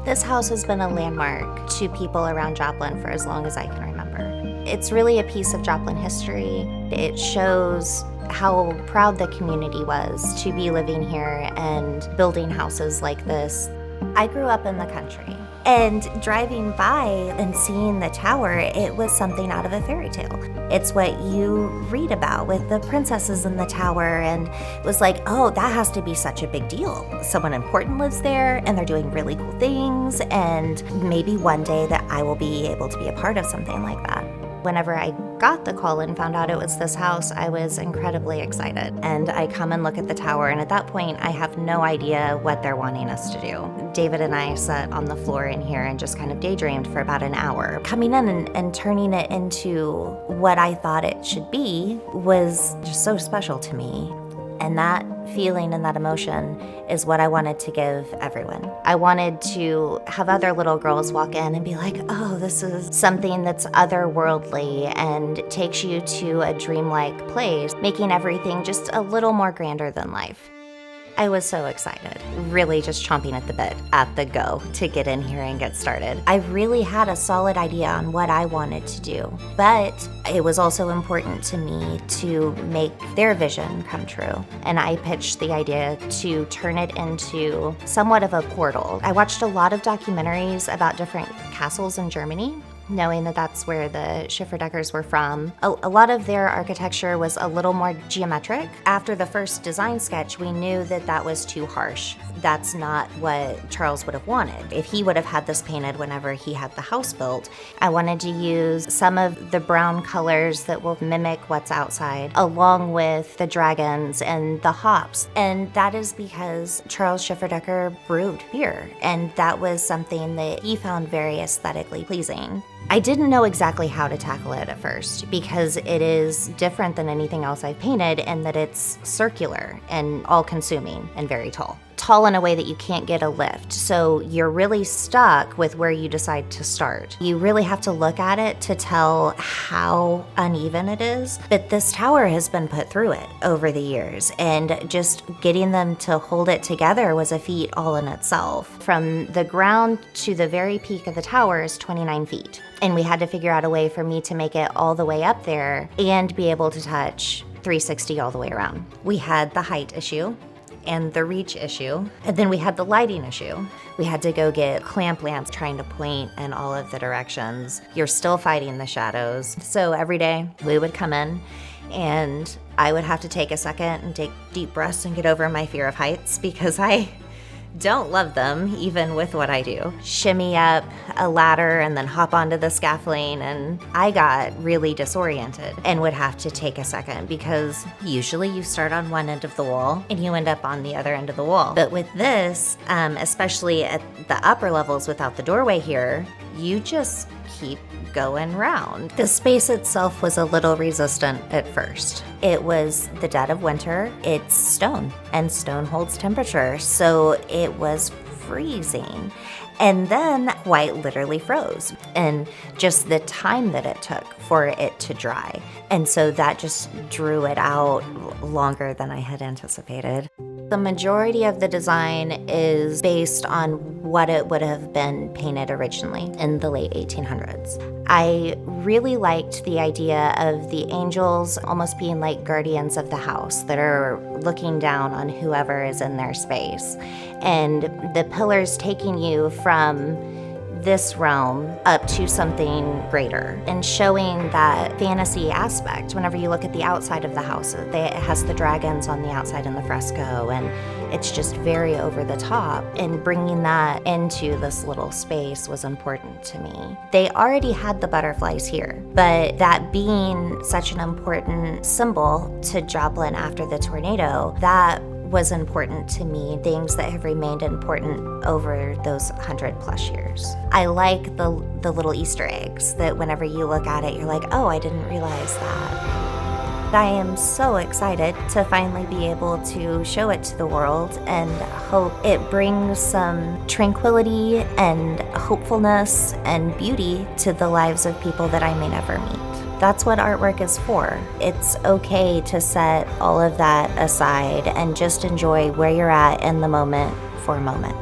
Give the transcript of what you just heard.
This house has been a landmark to people around Joplin for as long as I can remember. It's really a piece of Joplin history. It shows how proud the community was to be living here and building houses like this. I grew up in the country, and driving by and seeing the tower, it was something out of a fairy tale. It's what you read about with the princesses in the tower, and it was like, oh, that has to be such a big deal. Someone important lives there, and they're doing really cool things, and maybe one day that I will be able to be a part of something like that. Whenever I got the call and found out it was this house, I was incredibly excited. And I come and look at the tower, and at that point, I have no idea what they're wanting us to do. David and I sat on the floor in here and just kind of daydreamed for about an hour. Coming in and turning it into what I thought it should be was just so special to me. And that feeling and that emotion is what I wanted to give everyone. I wanted to have other little girls walk in and be like, oh, this is something that's otherworldly and takes you to a dreamlike place, making everything just a little more grander than life. I was so excited, really just chomping at the bit, at the go, to get in here and get started. I really had a solid idea on what I wanted to do, but it was also important to me to make their vision come true. And I pitched the idea to turn it into somewhat of a portal. I watched a lot of documentaries about different castles in Germany, knowing that that's where the Schifferdeckers were from. A lot of their architecture was a little more geometric. After the first design sketch, we knew that that was too harsh. That's not what Charles would have wanted. If he would have had this painted whenever he had the house built, I wanted to use some of the brown colors that will mimic what's outside, along with the dragons and the hops. And that is because Charles Schifferdecker brewed beer, and that was something that he found very aesthetically pleasing. I didn't know exactly how to tackle it at first because it is different than anything else I've painted in that it's circular and all-consuming and very tall. Tall in a way that you can't get a lift, so you're really stuck with where you decide to start. You really have to look at it to tell how uneven it is, but this tower has been put through it over the years, and just getting them to hold it together was a feat all in itself. From the ground to the very peak of the tower is 29 feet, and we had to figure out a way for me to make it all the way up there and be able to touch 360 all the way around. We had the height issue and the reach issue, and then we had the lighting issue. We had to go get clamp lamps trying to point in all of the directions. You're still fighting the shadows. So every day we would come in and I would have to take a second and take deep breaths and get over my fear of heights because I don't love them, even with what I do. Shimmy up a ladder and then hop onto the scaffolding, and I got really disoriented and would have to take a second because usually you start on one end of the wall and you end up on the other end of the wall. But with this, especially at the upper levels without the doorway here, you just keep going round. The space itself was a little resistant at first. It was the dead of winter. It's stone, and stone holds temperature, so it was freezing. And then quite literally froze, and just the time that it took for it to dry. And so that just drew it out longer than I had anticipated. The majority of the design is based on what it would have been painted originally in the late 1800s. I really liked the idea of the angels almost being like guardians of the house that are looking down on whoever is in their space, and the pillars taking you from this realm up to something greater and showing that fantasy aspect. Whenever you look at the outside of the house, it has the dragons on the outside in the fresco, and it's just very over the top, and bringing that into this little space was important to me. They already had the butterflies here, but that being such an important symbol to Joplin after the tornado, that was important to me, things that have remained important over those 100+ years. I like the little Easter eggs that whenever you look at it, you're like, oh, I didn't realize that. I am so excited to finally be able to show it to the world and hope it brings some tranquility and hopefulness and beauty to the lives of people that I may never meet. That's what artwork is for. It's okay to set all of that aside and just enjoy where you're at in the moment for a moment.